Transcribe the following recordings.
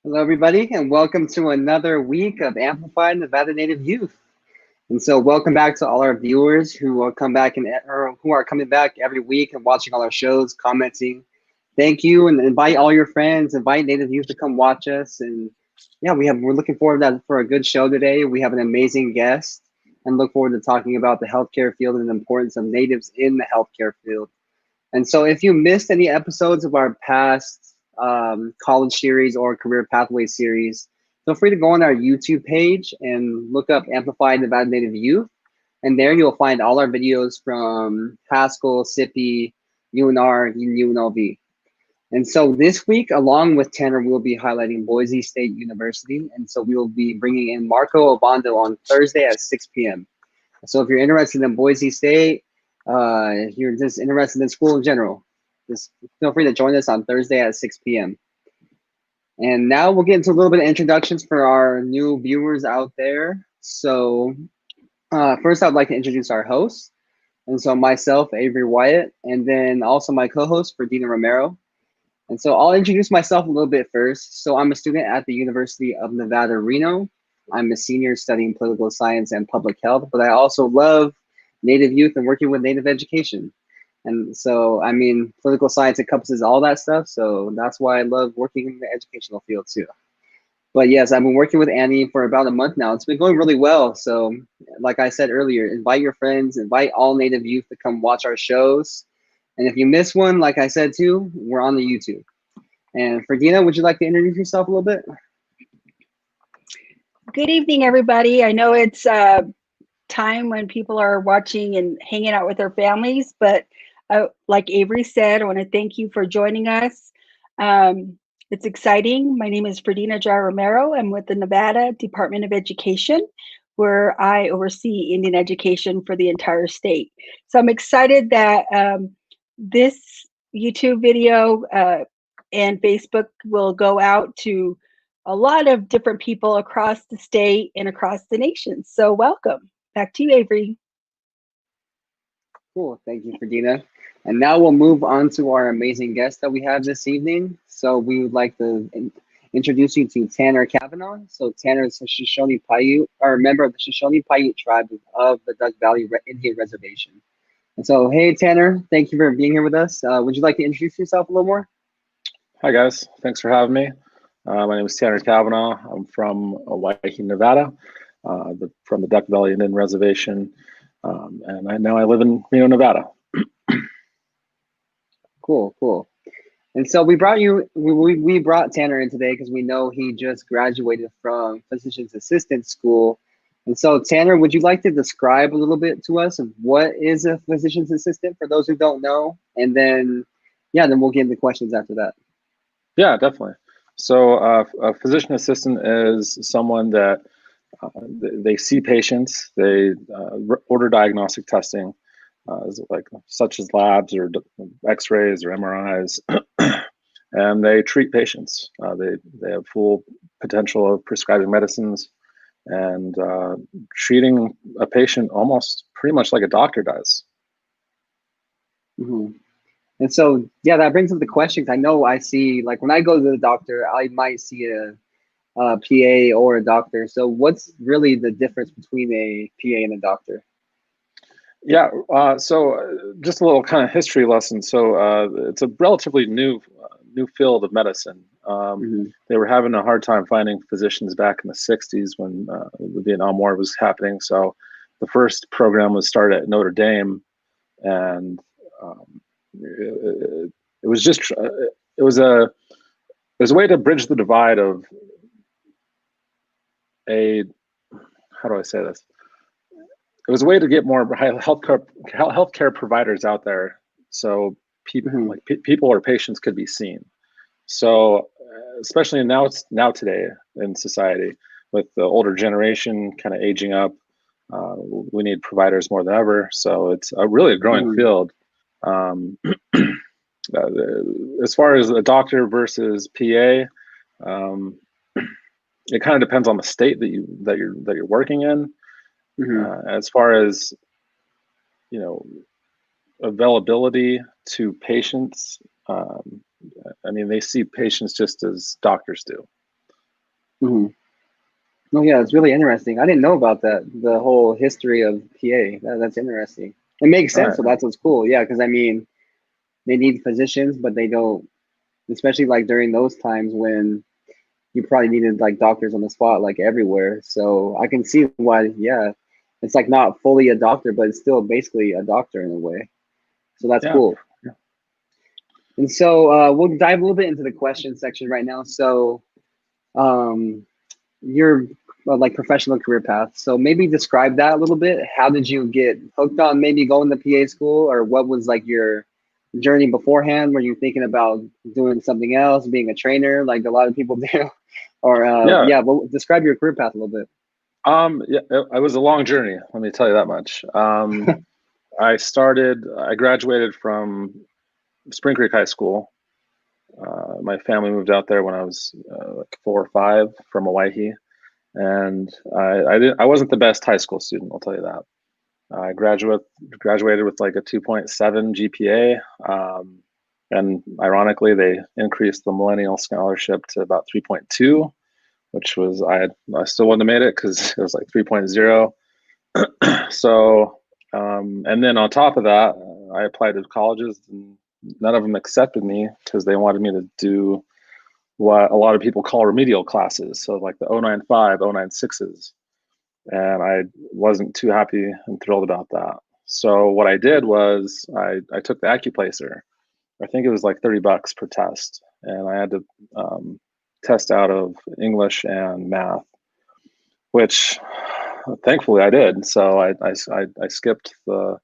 Hello, everybody, and welcome to another week of Amplified Nevada Native Youth. And so, welcome back to all our viewers who will come back or who are coming back every week and watching all our shows, commenting. Thank you, and invite all your friends, invite Native Youth to come watch us. And yeah, we're looking forward to that for a good show today. We have an amazing guest, and look forward to talking about the healthcare field and the importance of natives in the healthcare field. And so if you missed any episodes of our past college series or career pathway series, feel free to go on our YouTube page and look up Amplified Nevada Native Youth. And there you'll find all our videos from Haskell, SIPI, UNR, and UNLV. And so this week, along with Tanner, we'll be highlighting Boise State University. And so we will be bringing in Marco Obando on Thursday at 6 p.m. So if you're interested in Boise State, if you're just interested in school in general, just feel free to join us on Thursday at 6 p.m. And now we'll get into a little bit of introductions for our new viewers out there. So first, I'd like to introduce our host. And so myself, Avery Wyatt, and then also my co-host, Ferdinand Romero. And so I'll introduce myself a little bit first. So I'm a student at the University of Nevada, Reno. I'm a senior studying political science and public health, but I also love Native youth and working with Native education. And so, I mean, political science encompasses all that stuff. So that's why I love working in the educational field too. But yes, I've been working with Annie for about a month now. It's been going really well. So like I said earlier, invite your friends, invite all Native youth to come watch our shows. And if you miss one, like I said too, we're on the YouTube. And Ferdinand, would you like to introduce yourself a little bit? Good evening, everybody. I know it's time when people are watching and hanging out with their families, but like Avery said, I want to thank you for joining us. It's exciting. My name is Ferdinand Jar Romero. I'm with the Nevada Department of Education, where I oversee Indian education for the entire state. So I'm excited that this YouTube video and Facebook will go out to a lot of different people across the state and across the nation. So welcome. Back to you, Avery. Cool. Thank you, Ferdinand. And now we'll move on to our amazing guest that we have this evening. So we would like to introduce you to Tanner Cavanaugh. So Tanner is a Shoshone Paiute, or a member of the Shoshone Paiute tribe of the Duck Valley Indian Reservation. And so, hey, Tanner, thank you for being here with us. Would you like to introduce yourself a little more? Hi, guys. Thanks for having me. My name is Tanner Cavanaugh. I'm from Waihee, Nevada, from the Duck Valley Indian Reservation, and now I live in Reno, Nevada. Cool, cool. And so we brought Tanner in today because we know he just graduated from physician's assistant school. And so Tanner, would you like to describe a little bit to us of what is a physician's assistant for those who don't know? And then, yeah, then we'll get into questions after that. Yeah, definitely. So a physician assistant is someone that they see patients, they order diagnostic testing, such as labs or X-rays or MRIs, and they treat patients. They have full potential of prescribing medicines and treating a patient almost pretty much like a doctor does. Mm-hmm. And so, yeah, that brings up the questions. I know I see, like when I go to the doctor, I might see a PA or a doctor. So what's really the difference between a PA and a doctor? Yeah, so just a little kind of history lesson. So it's a relatively new field of medicine. They were having a hard time finding physicians back in the 60s when the Vietnam War was happening. So the first program was started at Notre Dame, and it was a way to bridge the divide of how do I say this? It was a way to get more healthcare providers out there, so people people or patients could be seen. So especially now today in society, with the older generation kind of aging up, we need providers more than ever. So it's really a growing field. As far as a doctor versus PA, it kind of depends on the state that you're working in. As far as availability to patients, I mean, they see patients just as doctors do. Hmm. Oh yeah, it's really interesting. I didn't know about that. The whole history of PA. That's interesting. It makes All sense. right. So that's what's cool. Yeah, because I mean, they need physicians, but they don't. Especially like during those times when you probably needed like doctors on the spot, like everywhere. So I can see why. Yeah, it's like not fully a doctor, but it's still basically a doctor in a way. So that's Yeah. cool. And so we'll dive a little bit into the question section right now. So um, your like professional career path. So maybe describe that a little bit. How did you get hooked on maybe going to PA school, or what was like your journey beforehand? Were you thinking about doing something else, being a trainer, like a lot of people do, or Yeah. yeah? Well, describe your career path a little bit. Yeah, it was a long journey. Let me tell you that much. I graduated from Spring Creek High School. My family moved out there when I was like 4 or 5 from Hawaii, and I wasn't the best high school student. I'll tell you that. I graduated with like a 2.7 GPA, and ironically, they increased the Millennial Scholarship to about 3.2, which was I still wouldn't have made it because it was like 3.0. So, and then on top of that, I applied to colleges, and none of them accepted me because they wanted me to do what a lot of people call remedial classes. So like the 095, 096s. And I wasn't too happy and thrilled about that. So what I did was I took the AccuPlacer. I think it was like $30 per test. And I had to test out of English and math, which thankfully I did. So I skipped the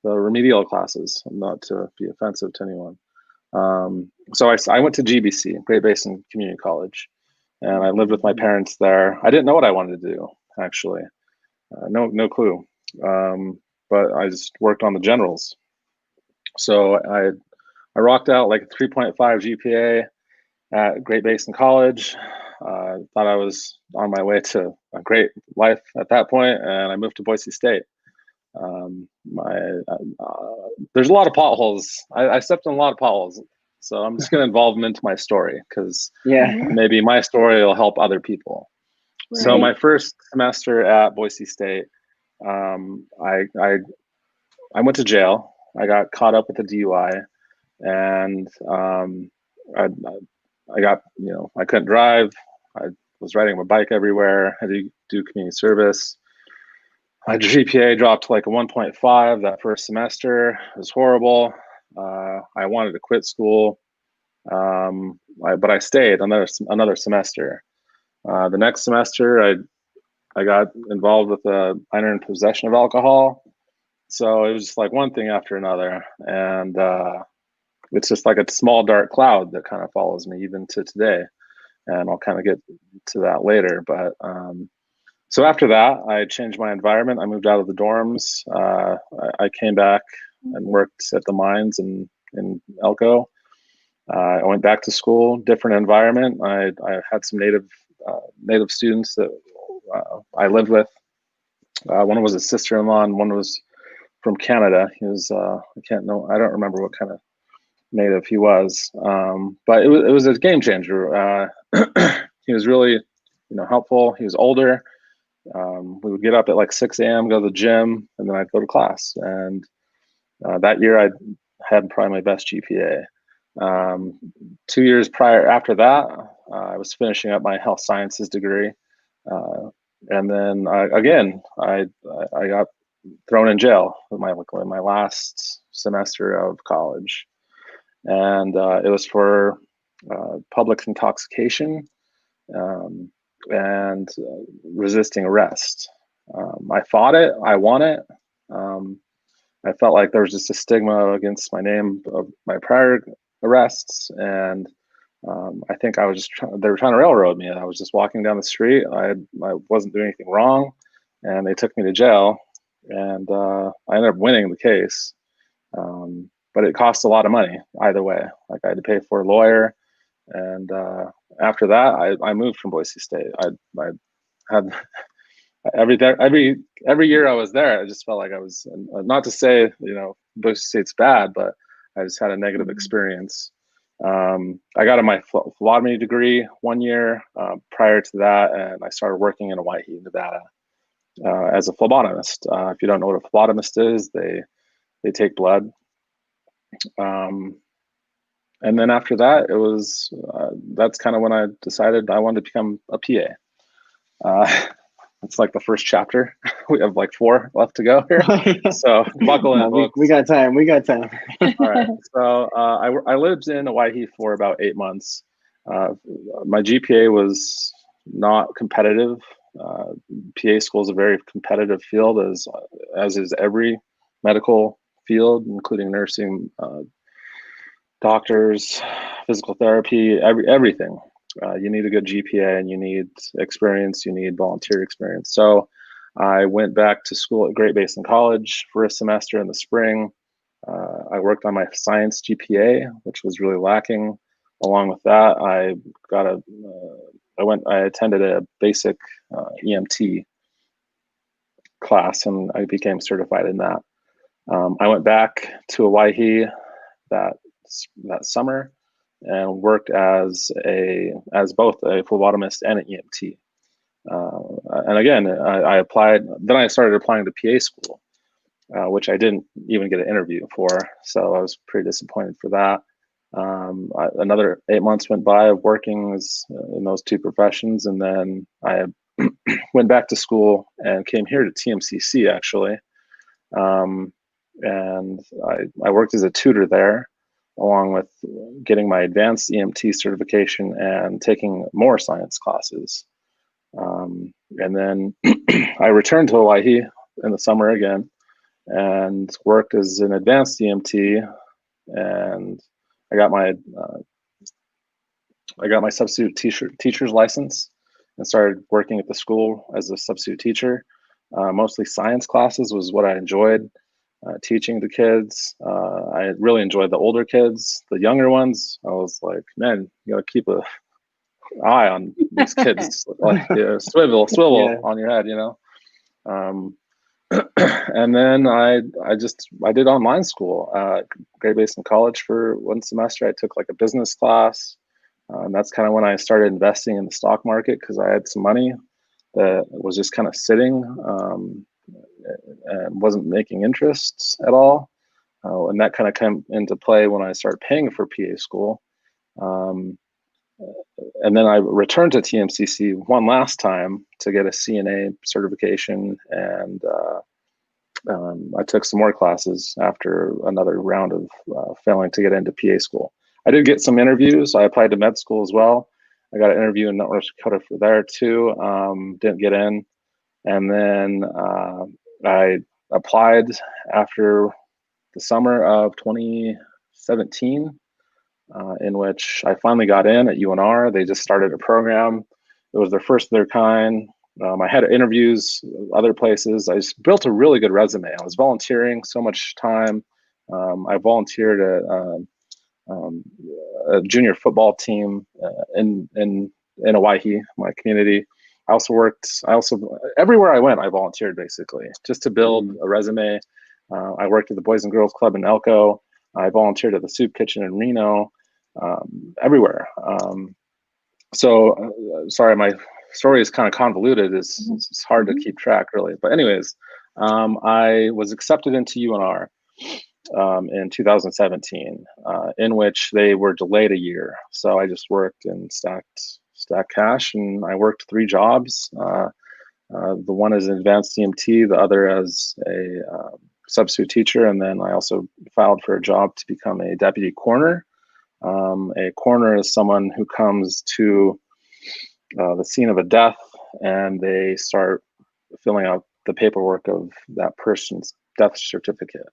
remedial classes, not to be offensive to anyone. So I went to GBC, Great Basin Community College, and I lived with my parents there. I didn't know what I wanted to do, actually. No clue. But I just worked on the generals. So I rocked out like a 3.5 GPA at Great Basin College. Thought I was on my way to a great life at that point, and I moved to Boise State. My There's a lot of potholes. I stepped in a lot of potholes, so I'm just going to involve them into my story because Yeah. maybe my story will help other people. Right. So my first semester at Boise State, I went to jail. I got caught up with a DUI, and I I got I couldn't drive. I was riding my bike everywhere. I had to do community service. My GPA dropped to like a 1.5 that first semester. It was horrible. I wanted to quit school, but I stayed another semester. The next semester, I got involved with a minor in possession of alcohol. So it was just like one thing after another, and it's just like a small dark cloud that kind of follows me even to today. And I'll kind of get to that later. But so after that, I changed my environment. I moved out of the dorms. I came back and worked at the mines in Elko. I went back to school, different environment. I had some native students that I lived with. One was a sister-in-law, and one was from Canada. He was I don't remember what kind of native he was, but it was a game changer. He was really helpful. He was older. We would get up at like 6 a.m., go to the gym, and then I'd go to class. And that year I had probably my best GPA. 2 years after that, I was finishing up my health sciences degree. And then again, I got thrown in jail with my last semester of college. And it was for public intoxication and resisting arrest. I fought it. I won it. I felt like there was just a stigma against my name of my prior arrests, and I think they were trying to railroad me. I was just walking down the street. I wasn't doing anything wrong, and they took me to jail, and I ended up winning the case. But it cost a lot of money either way. Like I had to pay for a lawyer, and after that, I moved from Boise State. I had every year I was there, I just felt like I was, not to say Boise State's bad, but I just had a negative experience, I got my phlebotomy degree 1 year prior to that, and I started working in Hawaii, Nevada, as a phlebotomist. If you don't know what a phlebotomist is, they take blood. And then after that, it was that's kind of when I decided I wanted to become a PA. It's like the first chapter. We have like 4 left to go here, so buckle in. We got time. We got time. All right. So I lived in Hawaii for about 8 months. My GPA was not competitive. PA school is a very competitive field, as is every medical field, including nursing, doctors, physical therapy, everything. You need a good GPA, and you need experience. You need volunteer experience. So I went back to school at Great Basin College for a semester in the spring. I worked on my science GPA, which was really lacking. Along with that, I attended a basic EMT class, and I became certified in that. I went back to Hawaii that summer and worked as both a phlebotomist and an EMT. And again, I applied. Then I started applying to PA school, which I didn't even get an interview for. So I was pretty disappointed for that. Another 8 months went by of working in those 2 professions, and then I went back to school and came here to TMCC actually. And I worked as a tutor there, along with getting my advanced EMT certification and taking more science classes. And then I returned to Hawaii in the summer again and worked as an advanced EMT, and I got my substitute teacher's license and started working at the school as a substitute teacher. Mostly science classes was what I enjoyed. Teaching the kids. I really enjoyed the older kids. The younger ones, I was like, man, you gotta keep an eye on these kids. Like, swivel yeah. On your head, And then I did online school at Great Basin College for 1 semester. I took like a business class. And that's kind of when I started investing in the stock market, because I had some money that was just kind of sitting. And wasn't making interests at all. And that kind of came into play when I started paying for PA school. And then I returned to TMCC one last time to get a CNA certification, and I took some more classes after another round of failing to get into PA school. I did get some interviews. I applied to med school as well. I got an interview in North Dakota for there too. Didn't get in. And then I applied after the summer of 2017, in which I finally got in at UNR. They just started a program. It was their first of their kind. I had interviews other places. I just built a really good resume. I was volunteering so much time. I volunteered at a junior football team in Hawaii, my community. I also everywhere I went, I volunteered basically just to build a resume. I worked at the Boys and Girls Club in Elko. I volunteered at the Soup Kitchen in Reno, everywhere. Sorry, my story is kind of convoluted. It's hard to keep track really. But anyways, I was accepted into UNR in 2017, in which they were delayed a year. So I just worked and stacked cash, and I worked 3 jobs. The one as an advanced EMT, the other as a substitute teacher, and then I also filed for a job to become a deputy coroner. A coroner is someone who comes to the scene of a death, and they start filling out the paperwork of that person's death certificate.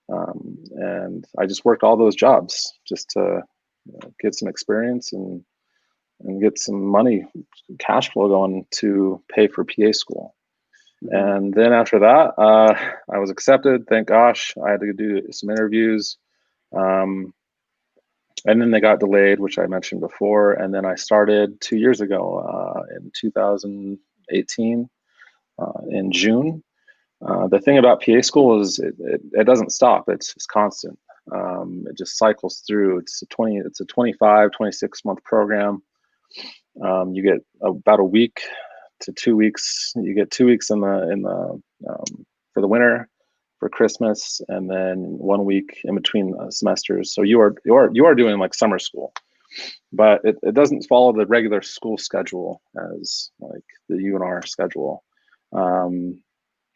And I just worked all those jobs just to get some experience and get some money, cash flow going to pay for PA school. And then after that, I was accepted. Thank gosh. I had to do some interviews. And then they got delayed, which I mentioned before. And then I started 2 years ago in 2018 in June. The thing about PA school is it doesn't stop. It's constant. It just cycles through. It's a 25, 26-month program. You get about a week to 2 weeks. You get 2 weeks for the winter, for Christmas, and then 1 week in between semesters. So you are doing like summer school, but it doesn't follow the regular school schedule as like the UNR schedule.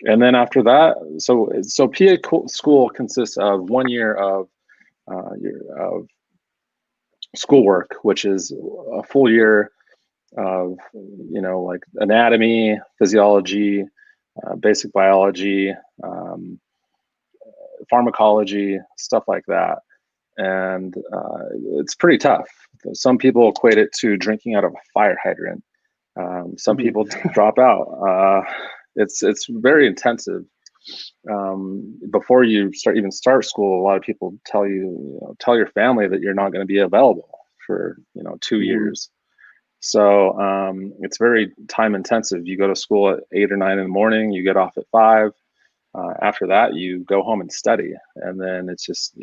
And then after that, so PA school consists of 1 year of schoolwork, which is a full year of like anatomy, physiology, basic biology, pharmacology, stuff like that. And it's pretty tough. Some people equate it to drinking out of a fire hydrant. Some people drop out. It's very intensive. Before you start school, a lot of people tell tell your family that you're not going to be available for 2 years. So it's very time intensive. You go to school at 8 or 9 in the morning, you get off at 5. After that, you go home and study, and then it's just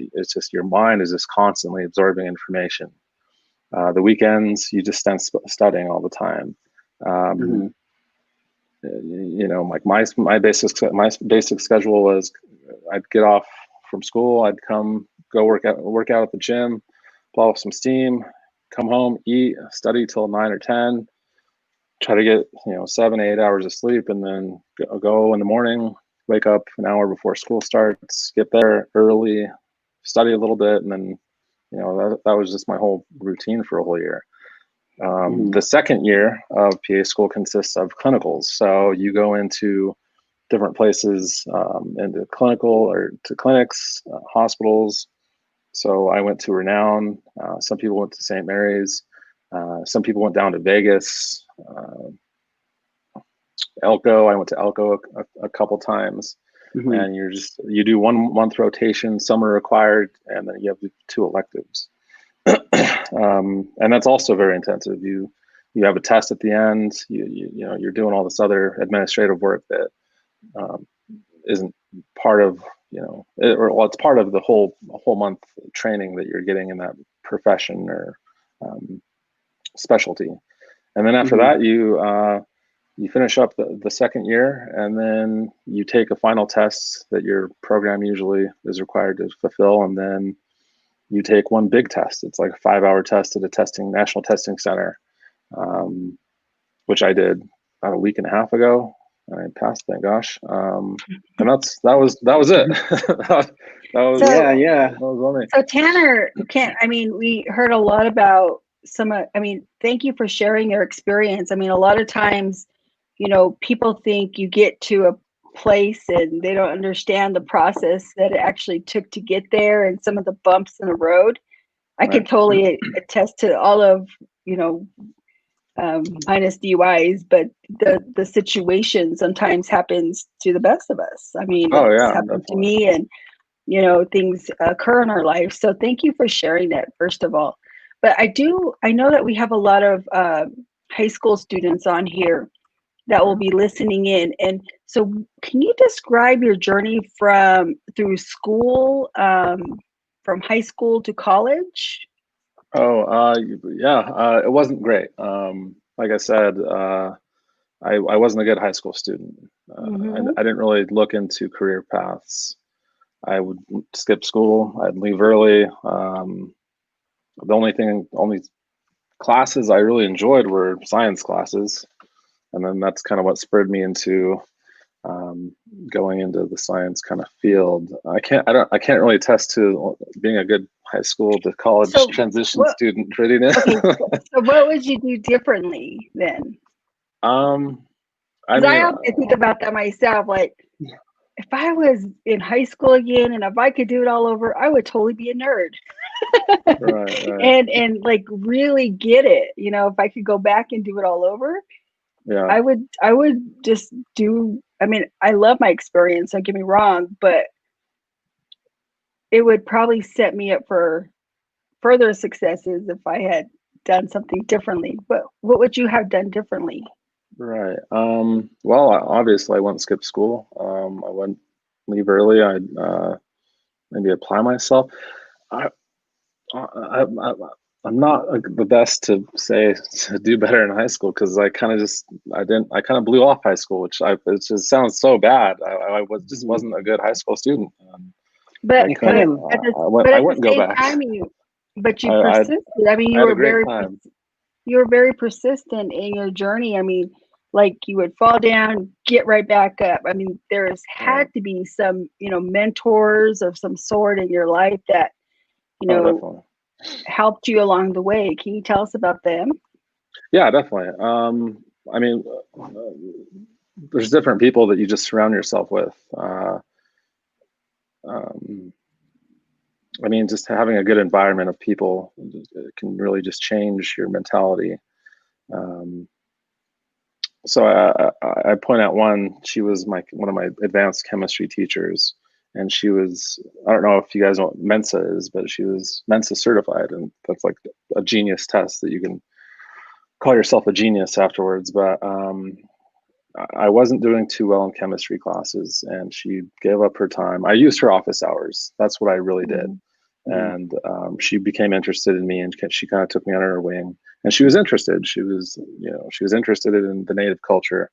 your mind is just constantly absorbing information. The weekends, you just spend studying all the time. Like my basic schedule was, I'd get off from school, I'd come go work out at the gym, blow off some steam, come home, eat, study till 9 or 10, try to get 7, 8 hours of sleep, and then go in the morning, wake up an hour before school starts, get there early, study a little bit, and then that was just my whole routine for a whole year. The second year of PA school consists of clinicals. So you go into different places, into clinical or to clinics, hospitals. So I went to Renown. Some people went to St. Mary's. Some people went down to Vegas. Elko. I went to Elko a couple times. And you do 1 month rotation. Some are required, and then you have 2 electives. And that's also very intensive. You have a test at the end. You're doing all this other administrative work that isn't part of it's part of the whole month training that you're getting in that profession or specialty. And then after that, you finish up the second year, and then you take a final test that your program usually is required to fulfill, and then you take one big test. It's like a 5-hour test at a national testing center, which I did about a week and a half ago. I passed, thank gosh. And that was it. that was only. So Tanner, we heard a lot about thank you for sharing your experience. A lot of times, people think you get to a place and they don't understand the process that it actually took to get there and some of the bumps in the road. I can totally attest to all of, minus DUIs, but the situation sometimes happens to the best of us. It's happened to me, and things occur in our life. So thank you for sharing that, first of all. But I know that we have a lot of high school students on here that will be listening in. And so can you describe your journey through school, from high school to college? It wasn't great. Like I said, I wasn't a good high school student. I didn't really look into career paths. I would skip school. I'd leave early. The only classes I really enjoyed were science classes. And then that's kind of what spurred me into going into the science kind of field. I can't really attest to being a good high school to college transition student readiness. Okay, so what would you do differently then? I have to think about that myself. Like, if I was in high school again, and if I could do it all over, I would totally be a nerd. Right. And like really get it. If I could go back and do it all over, I would just do. I love my experience, don't get me wrong, but it would probably set me up for further successes if I had done something differently. But what would you have done differently? Right. Well, obviously I wouldn't skip school. I wouldn't leave early. I'd maybe apply myself. I, I, I I'm not the best to say to do better in high school, because I kind of blew off high school, which it just sounds so bad. I wasn't a good high school student. But I wouldn't go back. But you persisted. I mean, I had a great time. You were very persistent in your journey. I mean, like you would fall down, get right back up. I mean, there's had to be some, mentors of some sort in your life that, Definitely helped you along the way. Can you tell us about them? Yeah, definitely. I mean, there's different people that you just surround yourself with. I mean, just having a good environment of people can really just change your mentality. So I point out one. She was one of my advanced chemistry teachers, and she was, I don't know if you guys know what Mensa is, but she was Mensa certified, and that's like a genius test that you can call yourself a genius afterwards. But I wasn't doing too well in chemistry classes, and she gave up her time. I used her office hours. That's what I really did. And she became interested in me, and she kind of took me under her wing. And she was interested. She was interested in the Native culture,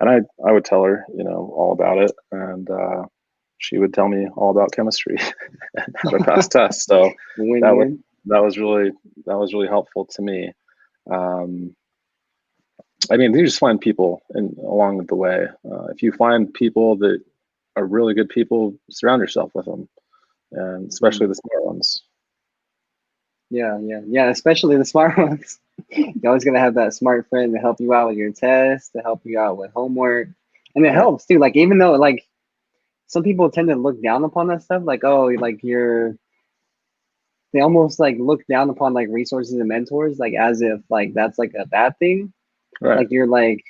and I would tell her, all about it, and she would tell me all about chemistry and how to pass tests. So that was really helpful to me. I mean, you just find people along the way. If you find people that are really good people, surround yourself with them, and especially the smart ones. Yeah. Especially the smart ones. You're always gonna have that smart friend to help you out with your test, to help you out with homework, and it helps too. Like, even though like some people tend to look down upon that stuff, like, oh, like they almost like look down upon like resources and mentors, like as if like that's like a bad thing. Right. Like you're like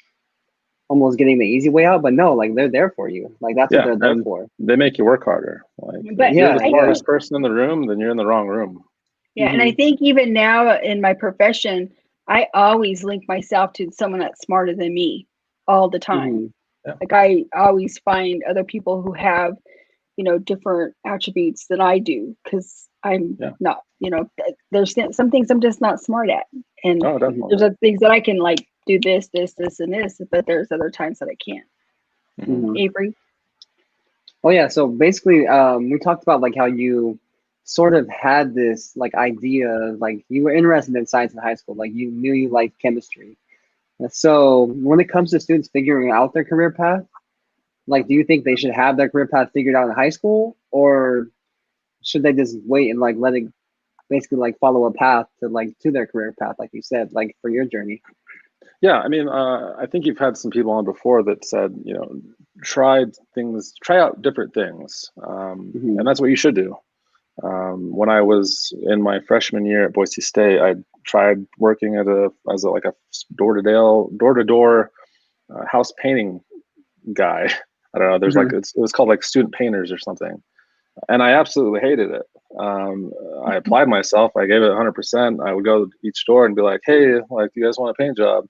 almost getting the easy way out, but no, like they're there for you. Like that's what they're there for. They make you work harder. Like, but if you're the smartest person in the room, then you're in the wrong room. Yeah, and I think even now in my profession, I always link myself to someone that's smarter than me all the time. Like I always find other people who have, different attributes than I do, because I'm not, there's some things I'm just not smart at. And there's other things that I can like do this, and this, but there's other times that I can't. Avery? Oh yeah, so basically we talked about like how you sort of had this like idea, like you were interested in science in high school, like you knew you liked chemistry. So when it comes to students figuring out their career path, like, do you think they should have their career path figured out in high school, or should they just wait and like let it basically like follow a path to their career path, like you said, like for your journey? Yeah, I mean, I think you've had some people on before that said, try out different things, and that's what you should do. When I was in my freshman year at Boise State, I tried working as a door-to-door house painting guy. I don't know. There's it was called like student painters or something, and I absolutely hated it. I applied myself. I gave it 100%. I would go to each door and be like, "Hey, like, do you guys want a paint job?"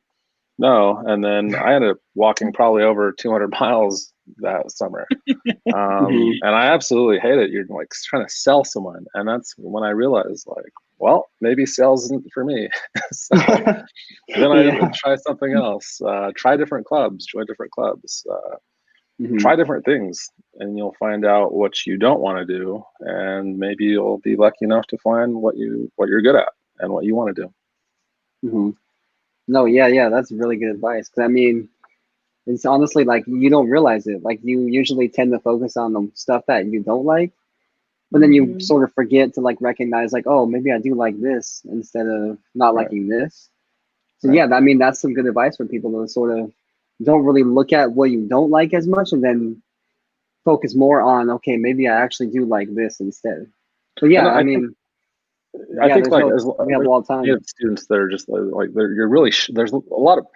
No, and then I ended up walking probably over 200 miles that summer. And I absolutely hate it. You're like trying to sell someone, and that's when I realized, like, well, maybe sales isn't for me. So then I would try something else. Try different clubs, join different clubs, try different things, and you'll find out what you don't want to do, and maybe you'll be lucky enough to find what you're good at and what you want to do. No, yeah, that's really good advice. Because I mean, it's honestly like you don't realize it. Like you usually tend to focus on the stuff that you don't like, but then you sort of forget to like recognize like, oh, maybe I do like this instead of not liking this. So yeah, I mean, that's some good advice for people to sort of don't really look at what you don't like as much, and then focus more on, okay, maybe I actually do like this instead. But yeah, I mean, I think like we have a lot of time. Students that are just like you're really there's a lot of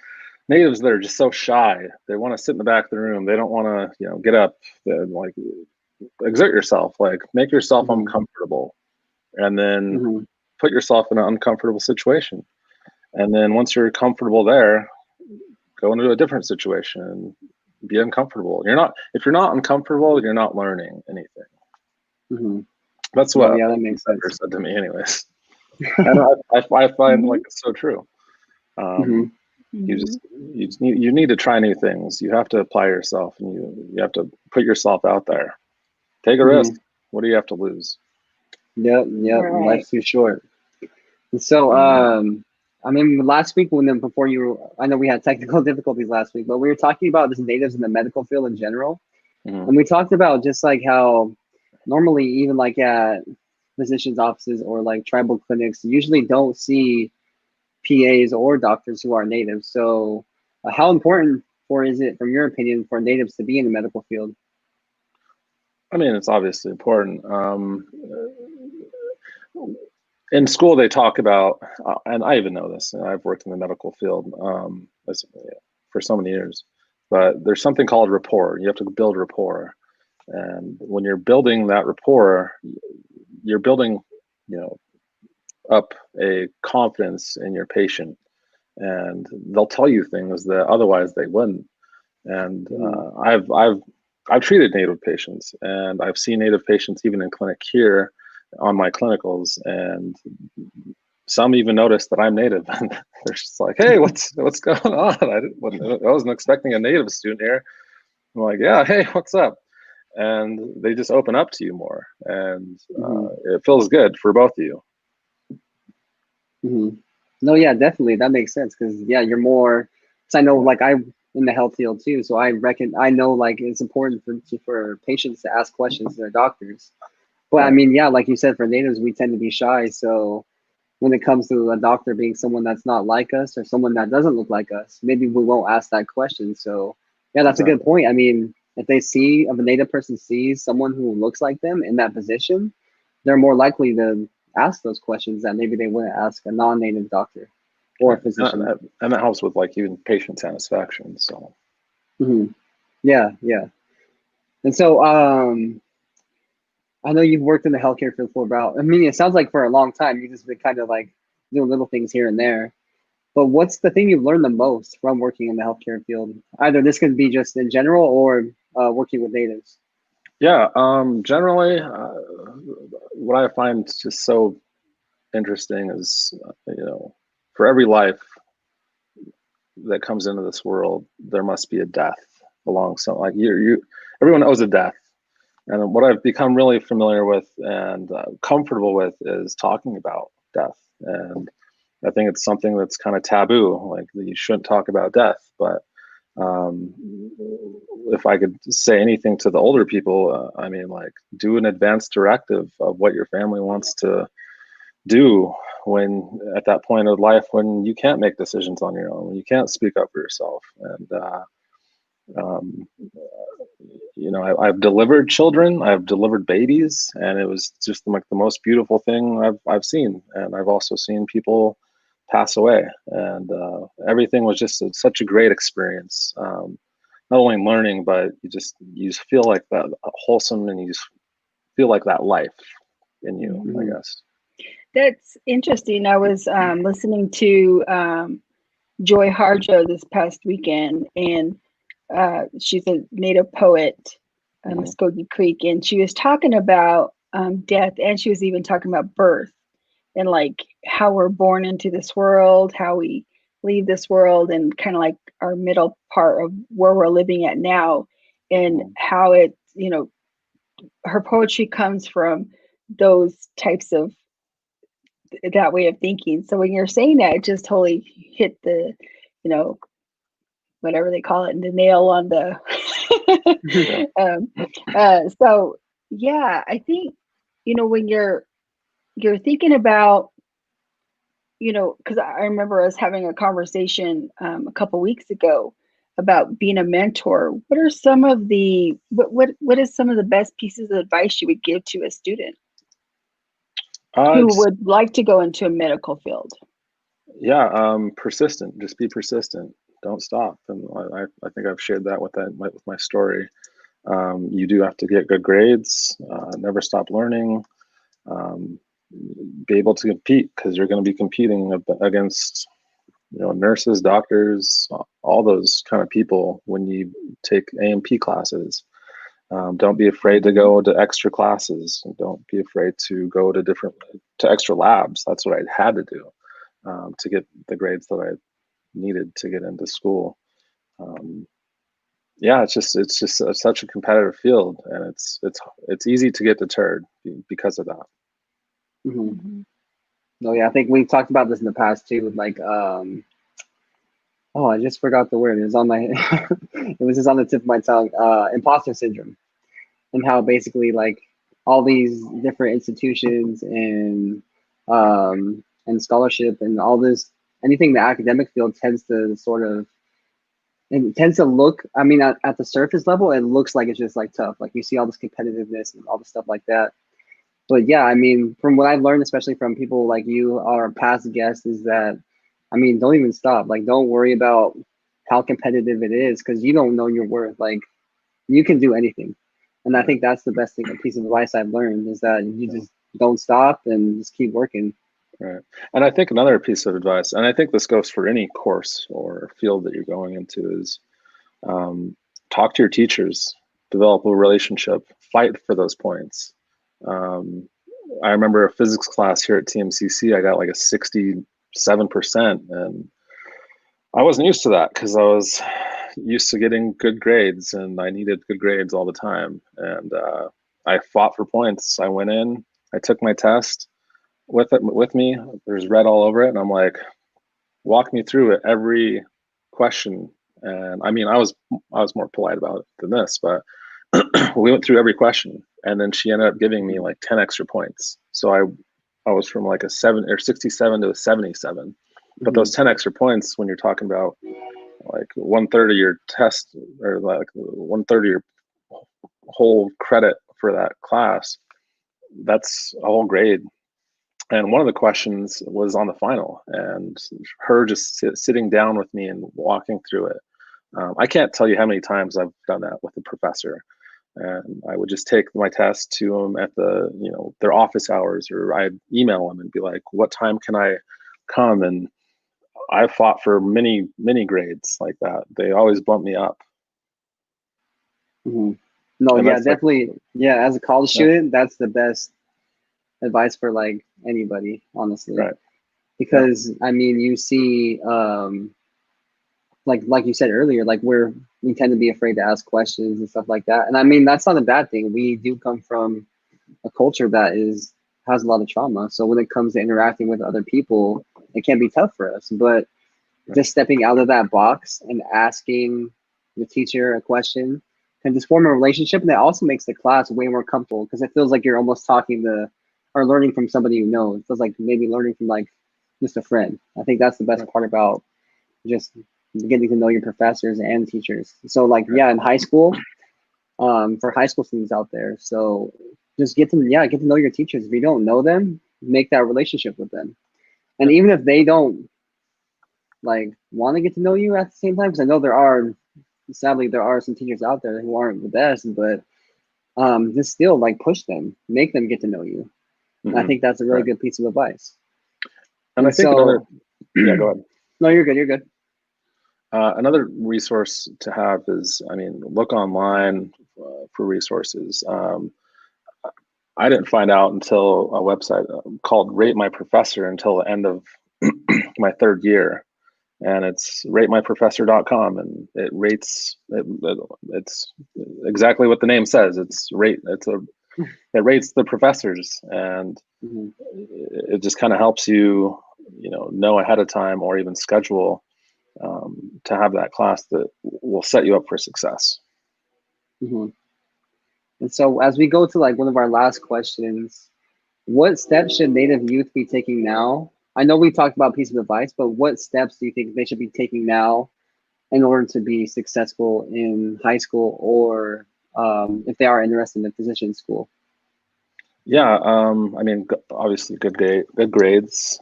natives that are just so shy. They want to sit in the back of the room. They don't want to get up and like exert yourself. Like make yourself uncomfortable, and then put yourself in an uncomfortable situation. And then once you're comfortable there, go into a different situation and be uncomfortable. If you're not uncomfortable, you're not learning anything. That's No, what yeah, that makes sense. said to me, anyways. And I find like it's so true. Mhm. You need to try new things. You have to apply yourself, and you have to put yourself out there. Take a risk. What do you have to lose? Yep. Right. Life's too short. And so, I mean, last week before I know we had technical difficulties last week, but we were talking about just natives in the medical field in general, and we talked about just like how normally even like at physicians' offices or like tribal clinics usually don't see PAs or doctors who are natives. So, how important is it, from your opinion, for natives to be in the medical field? I mean, it's obviously important. In school, they talk about, and I even know this, and I've worked in the medical field for so many years, but there's something called rapport. You have to build rapport. And when you're building that rapport, you're building, up a confidence in your patient, and they'll tell you things that otherwise they wouldn't. And I've treated native patients, and I've seen native patients even in clinic here on my clinicals, and some even notice that I'm native, and they're just like, "Hey, what's going on? I wasn't expecting a native student here." I'm like, "Yeah, hey, what's up?" And they just open up to you more, and it feels good for both of you. No, yeah, definitely, that makes sense, because you're more. Because I know, like, I'm in the health field too, so I know like it's important for patients to ask questions to their doctors. But I mean, like you said, for natives, we tend to be shy. So when it comes to a doctor being someone that's not like us or someone that doesn't look like us, maybe we won't ask that question. So that's a good point. I mean, if a native person sees someone who looks like them in that position, they're more likely to ask those questions that maybe they wouldn't ask a non-native doctor or a physician. And that helps with like even patient satisfaction. So yeah. And so I know you've worked in the healthcare field for about, I mean, it sounds like for a long time. You've just been kind of like doing little things here and there. But what's the thing you've learned the most from working in the healthcare field? Either this could be just in general or working with natives. Yeah, generally, what I find just so interesting is, for every life that comes into this world, there must be a death along some, like everyone owes a death. And what I've become really familiar with and comfortable with is talking about death. And I think it's something that's kind of taboo, like you shouldn't talk about death. But if I could say anything to the older people, I mean, like, do an advance directive of what your family wants to do when at that point of life when you can't make decisions on your own, when you can't speak up for yourself. And I've delivered children, I've delivered babies, and it was just like the most beautiful thing I've seen. And I've also seen people pass away, and everything was just such a great experience. Not only learning, but you feel like that wholesome, and you just feel like that life in you, I guess. That's interesting. I was listening to Joy Harjo this past weekend, and she's a native poet, Muskogee Creek, and she was talking about death, and she was even talking about birth, and like how we're born into this world, how we leave this world, and kind of like our middle part of where we're living at now, and how it, her poetry comes from those types of that way of thinking. So when you're saying that, it just totally hit the, whatever they call it, the nail on the. So yeah, I think when you're thinking about, because I remember us having a conversation a couple weeks ago about being a mentor. What are some of the what is some of the best pieces of advice you would give to a student who would like to go into a medical field? Yeah, persistent. Just be persistent. Don't stop. And I think I've shared that with my story. You do have to get good grades. Never stop learning. Be able to compete, because you're going to be competing against nurses, doctors, all those kind of people when you take A&P classes. Don't be afraid to go to extra classes. Don't be afraid to go to extra labs. That's what I had to do to get the grades that I needed to get into school. Yeah, it's just such a competitive field, and it's easy to get deterred because of that. Mm-hmm. No, yeah, I think we've talked about this in the past too. Like, I just forgot the word. It was on my, it was just on the tip of my tongue. Impostor syndrome, and how basically like all these different institutions and scholarship and all this, anything in the academic field tends to it tends to look, I mean, at the surface level, it looks like it's just like tough. Like you see all this competitiveness and all the stuff like that. But yeah, I mean, from what I've learned, especially from people like you, our past guests, is that, I mean, don't even stop. Like, don't worry about how competitive it is, because you don't know your worth. Like, you can do anything. And I think that's the best thing, a piece of advice I've learned, is that you just don't stop and just keep working. Right. And I think another piece of advice, and I think this goes for any course or field that you're going into, is talk to your teachers, develop a relationship, fight for those points. I remember a physics class here at TMCC, I got like a 67%, and I wasn't used to that because I was used to getting good grades, and I needed good grades all the time. And I fought for points. I went in, I took my test with me. There's red all over it, and I'm like, walk me through it, every question. And I mean, I was more polite about it than this, but we went through every question, and then she ended up giving me like 10 extra points. So I was from like a 67 to a 77. But those 10 extra points, when you're talking about like 1/3 of your test, or like 1/3 of your whole credit for that class, that's a whole grade. And one of the questions was on the final, and her just sitting down with me and walking through it. I can't tell you how many times I've done that with a professor. And I would just take my test to them at their office hours, or I'd email them and be like, what time can I come? And I fought for many grades like that. They always bump me up. Mm-hmm. No, and yeah, definitely. Like, yeah, as a college student, that's the best advice for like anybody, honestly. Right. Because I mean, you see, like you said earlier, like we tend to be afraid to ask questions and stuff like that. And I mean, that's not a bad thing. We do come from a culture that has a lot of trauma. So when it comes to interacting with other people, it can be tough for us. But just stepping out of that box and asking the teacher a question can just form a relationship, and that also makes the class way more comfortable, because it feels like you're almost talking to or learning from somebody you know. It feels like maybe learning from like just a friend. I think that's the best part about just getting to know your professors and teachers. So like, yeah, in high school, for high school students out there, so just get to know your teachers. If you don't know them, make that relationship with them. And even if they don't like want to get to know you at the same time, because I know sadly there are some teachers out there who aren't the best, but just still like push them, make them get to know you. And I think that's a really good piece of advice. And I think yeah, go ahead. No, you're good. You're good. Another resource to have is, I mean, look online for resources. I didn't find out until a website called Rate My Professor until the end of my third year. And it's ratemyprofessor.com, and it rates it's exactly what the name says. It rates the professors, and it just kind of helps you know ahead of time, or even schedule to have that class that will set you up for success. And so as we go to like one of our last questions, what steps should Native youth be taking now? I know we talked about piece of advice, but what steps do you think they should be taking now in order to be successful in high school, or if they are interested in physician school? Yeah, I mean, obviously good grades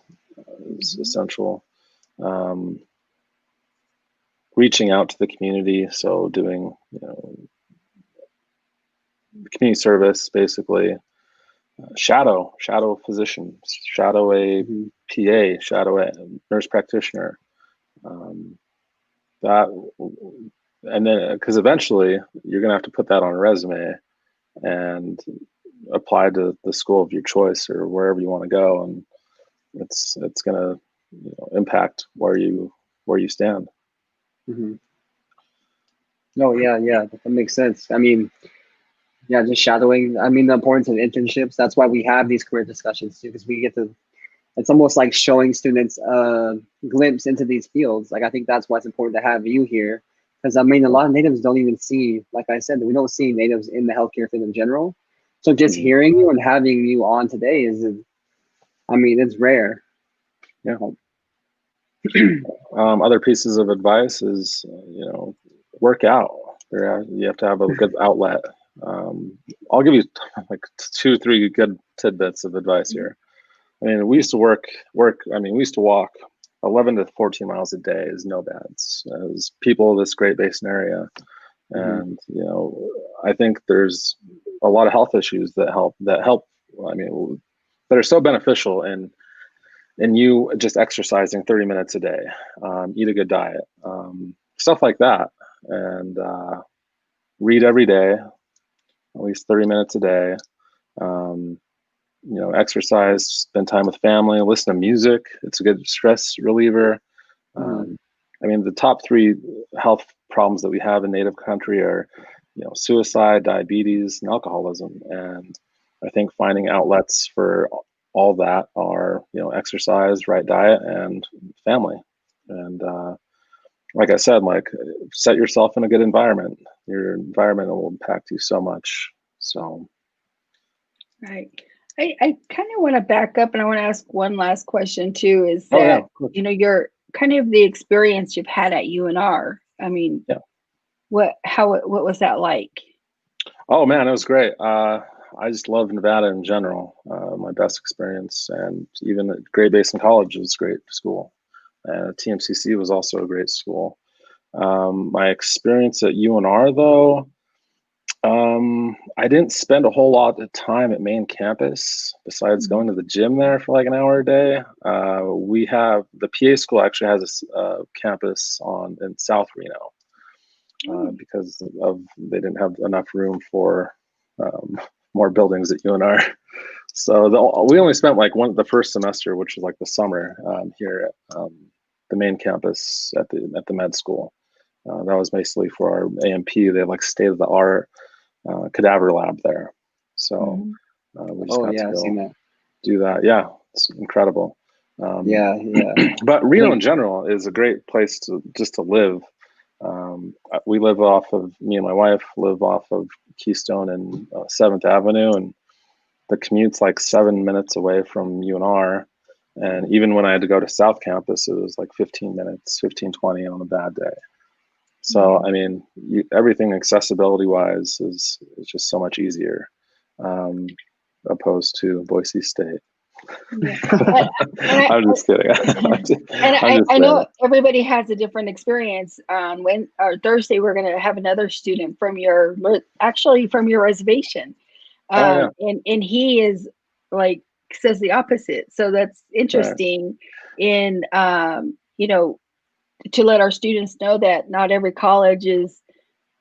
is essential. Reaching out to the community, so doing community service, basically. Shadow physician, shadow a PA, shadow a nurse practitioner. That and then because eventually you're gonna have to put that on a resume and apply to the school of your choice or wherever you want to go, and it's gonna impact where you stand. Mm-hmm. No, yeah, that makes sense. I mean, yeah, just shadowing. I mean, the importance of internships. That's why we have these career discussions too, because we get to. It's almost like showing students a glimpse into these fields. Like I think that's why it's important to have you here, because I mean, a lot of natives don't even see. Like I said, we don't see natives in the healthcare field in general. So just hearing you and having you on today is, I mean, it's rare. Yeah. Other pieces of advice is, work out. You have to have a good outlet. I'll give you like 2-3 good tidbits of advice here. I mean, we used to work. I mean, we used to walk 11 to 14 miles a day is no bad. As people of this Great Basin area, and I think there's a lot of health issues that help. I mean, that are so beneficial in you just exercising 30 minutes a day, eat a good diet, stuff like that, and read every day, at least 30 minutes a day. Exercise, spend time with family, listen to music. It's a good stress reliever. I mean, the top 3 health problems that we have in Native country are, suicide, diabetes, and alcoholism. And I think finding outlets for all that are, exercise, right diet, and family. And like I said, set yourself in a good environment. Your environment will impact you so much. So. Right. I kind of want to back up, and I want to ask one last question too, is that, your kind of the experience you've had at UNR. I mean, what was that like? Oh man, it was great. I just love Nevada in general. My best experience, and even at Great Basin College was a great school. TMCC was also a great school. My experience at UNR though, I didn't spend a whole lot of time at main campus besides going to the gym there for like an hour a day. We have the PA school actually has a campus in South Reno because they didn't have enough room for more buildings at UNR. So we only spent like the first semester, which was like the summer here at the main campus at the med school. That was basically for our AMP. They have like state of the art cadaver lab there. So we just got to go do that. Yeah, it's incredible. Yeah. But Reno in general is a great place to live. Me and my wife live off of Keystone and 7th Avenue, and the commute's like 7 minutes away from UNR. And even when I had to go to South Campus, it was like 15 minutes, 20 on a bad day. So, I mean, everything accessibility wise is just so much easier opposed to Boise State. Yeah. I'm just kidding. I know everybody has a different experience. Thursday, we're going to have another student from your reservation. And he is says the opposite. So that's interesting to let our students know that not every college is,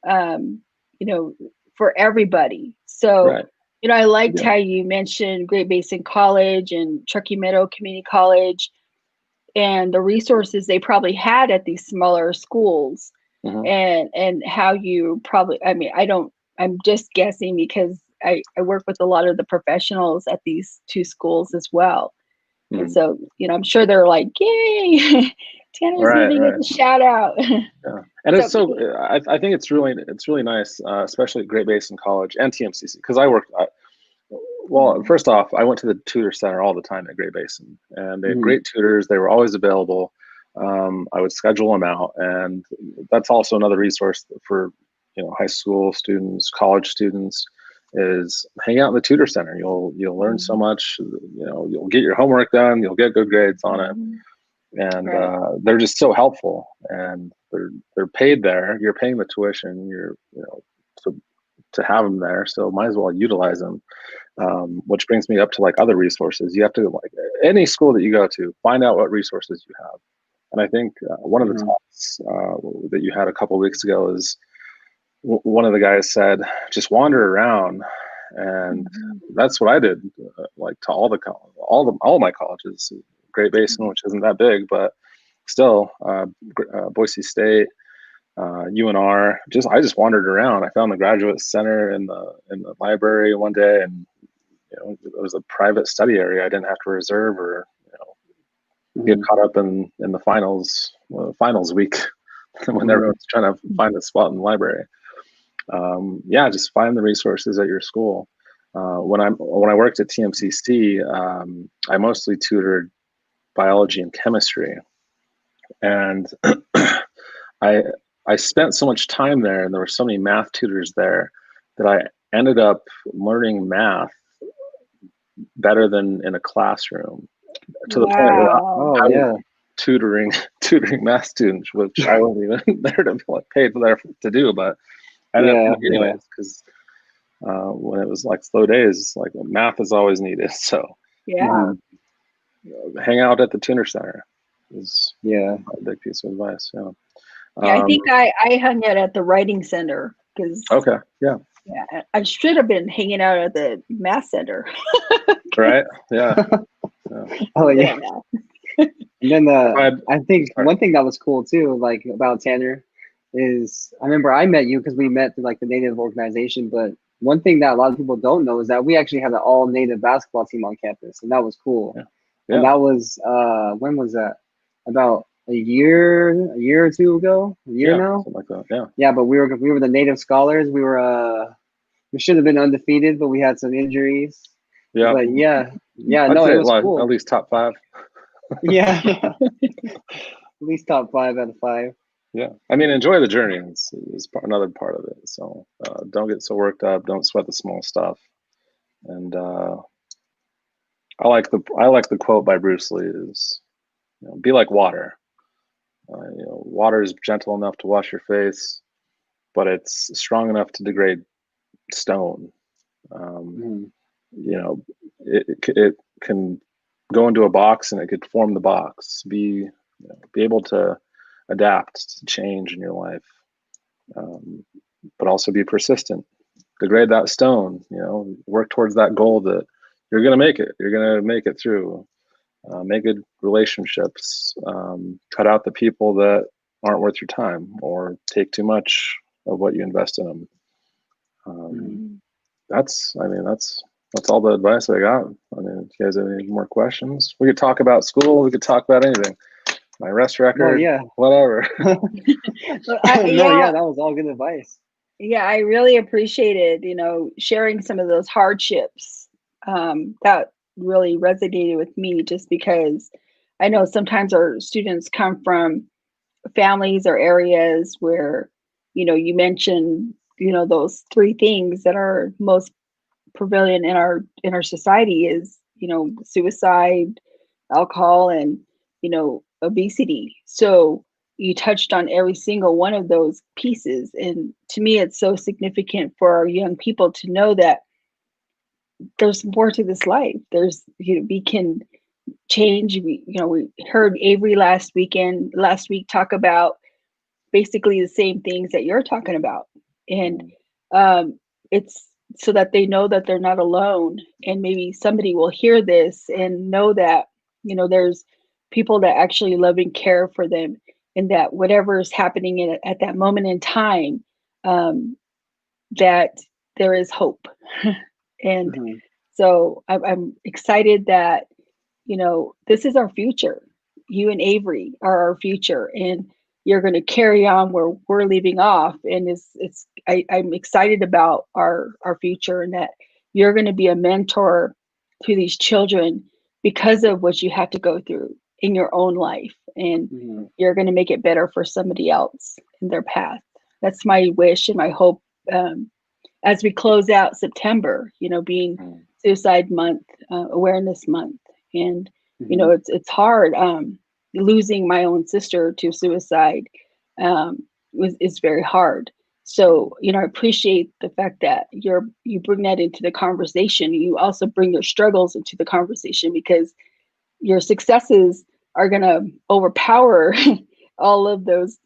for everybody. So, I liked how you mentioned Great Basin College and Truckee Meadow Community College and the resources they probably had at these smaller schools, and how you probably, I'm just guessing because I work with a lot of the professionals at these 2 schools as well. And so, I'm sure they're like, yay, Tanner's giving us a shout out. And it's I think it's really nice, especially at Great Basin College and TMCC, because I worked. First off, I went to the tutor center all the time at Great Basin, and they had great tutors. They were always available. I would schedule them out, and that's also another resource for high school students, college students, is hang out in the tutor center. You'll learn so much. You'll get your homework done. You'll get good grades on it. And they're just so helpful, and they're paid there. You're paying the tuition. You're to have them there, so might as well utilize them. Which brings me up to like other resources. You have to any school that you go to, find out what resources you have. And I think one of the talks that you had a couple of weeks ago is one of the guys said, just wander around. And that's what I did, like to all my colleges, Great Basin, which isn't that big, but still, Boise State, UNR. I just wandered around. I found the graduate center in the library one day, and it was a private study area. I didn't have to reserve or get caught up in the finals week when everyone's trying to find a spot in the library. Just find the resources at your school. When I worked at TMCC, I mostly tutored biology and chemistry, and I spent so much time there, and there were so many math tutors there that I ended up learning math better than in a classroom, to the point where I was tutoring math students, which I wasn't even there to paid there to do, but I ended up anyways, because when it was like slow days, like math is always needed. So hang out at the tutor center is a big piece of advice. I think I hung out at the writing center because I should have been hanging out at the math center. Right? Yeah. Oh yeah. And then I think one thing that was cool too, like about Tanner, is I remember I met you because we met through like the Native organization, but one thing that a lot of people don't know is that we actually had an all Native basketball team on campus, and that was cool. And that was when was that? About a year or two ago? A year now? Something like that. Yeah, but we were the Native Scholars. We should have been undefeated, but we had some injuries. Yeah. But I'd no, say, it was cool. At least top 5. Yeah. At least top 5 out of 5. Yeah, I mean, enjoy the journey is another part of it. So don't get so worked up. Don't sweat the small stuff. And I like the quote by Bruce Lee is, be like water. Water is gentle enough to wash your face, but it's strong enough to degrade stone. It can go into a box and it could form the box. Be able to adapt to change in your life, but also be persistent. Degrade that stone. Work towards that goal that you're gonna make it. You're gonna make it through. Make good relationships. Cut out the people that aren't worth your time or take too much of what you invest in them. That's all the advice I got. I mean, if you guys have any more questions, we could talk about school. We could talk about anything. My arrest record, whatever. That was all good advice. Yeah, I really appreciated, sharing some of those hardships. That really resonated with me just because I know sometimes our students come from families or areas where, you mentioned, those 3 things that are most prevalent in our society is, suicide, alcohol, and, obesity. So you touched on every single one of those pieces. And to me, it's so significant for our young people to know that there's more to this life. We can change. We heard Avery last week talk about basically the same things that you're talking about. And it's so that they know that they're not alone, and maybe somebody will hear this and know that, there's people that actually love and care for them, and that whatever is happening at that moment in time, that there is hope. And so I'm excited that, this is our future. You and Avery are our future, and you're going to carry on where we're leaving off. And I'm excited about our future, and that you're going to be a mentor to these children because of what you had to go through in your own life, and you're going to make it better for somebody else in their path. That's my wish and my hope, as we close out September, being Suicide Month, Awareness Month. And, it's hard. Losing my own sister to suicide is very hard. So, I appreciate the fact that you bring that into the conversation. You also bring your struggles into the conversation, because your successes are going to overpower all of those,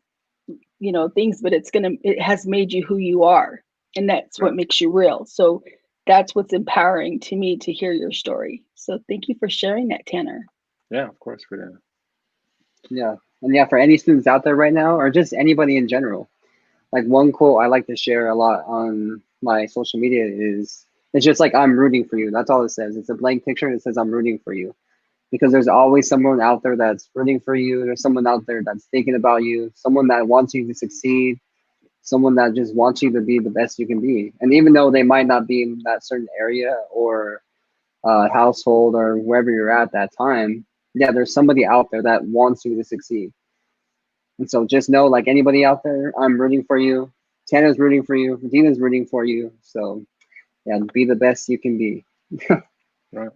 you know, things, but it has made you who you are. And that's what makes you real. So that's what's empowering to me to hear your story. So thank you for sharing that, Tanner. Yeah, of course we did. Yeah. And yeah, for any students out there right now, or just anybody in general, like one quote I like to share a lot on my social media is, it's just like, I'm rooting for you. That's all it says. It's a blank picture and it says, I'm rooting for you. Because there's always someone out there that's rooting for you. There's someone out there that's thinking about you, someone that wants you to succeed, someone that just wants you to be the best you can be. And even though they might not be in that certain area or household or wherever you're at that time, yeah, there's somebody out there that wants you to succeed. And so just know, like anybody out there, I'm rooting for you. Tana's rooting for you. Dina's rooting for you. So yeah, be the best you can be. Right.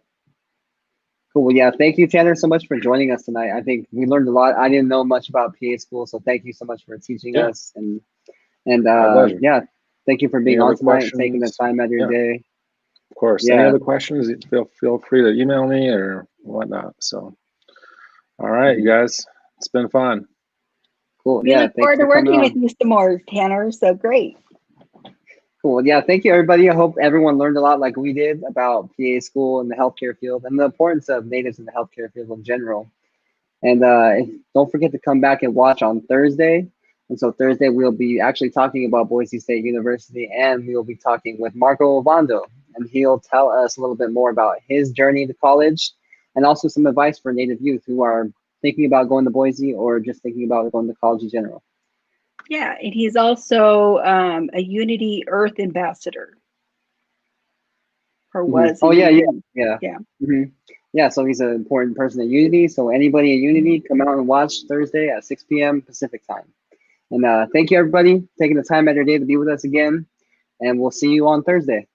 Cool. Well, yeah, thank you, Tanner, so much for joining us tonight. I think we learned a lot. I didn't know much about PA school, so thank you so much for teaching us. And yeah, thank you for being on tonight, taking the time out of your day. Of course. Yeah. Any other questions? Feel free to email me or whatnot. So, all right, you guys, it's been fun. Cool. We look forward to working with you some more, Tanner. So great. Cool. Yeah, thank you, everybody. I hope everyone learned a lot like we did about PA school and the healthcare field and the importance of natives in the healthcare field in general. And don't forget to come back and watch on Thursday. And so Thursday, we'll be actually talking about Boise State University, and we'll be talking with Marco Ovando, and he'll tell us a little bit more about his journey to college and also some advice for Native youth who are thinking about going to Boise or just thinking about going to college in general. Yeah, and he's also a Unity Earth ambassador. Or was. Oh, yeah. Mm-hmm. Yeah, so he's an important person at Unity. So anybody at Unity, come out and watch Thursday at 6 p.m. Pacific time. And thank you, everybody, taking the time out of your day to be with us again. And we'll see you on Thursday.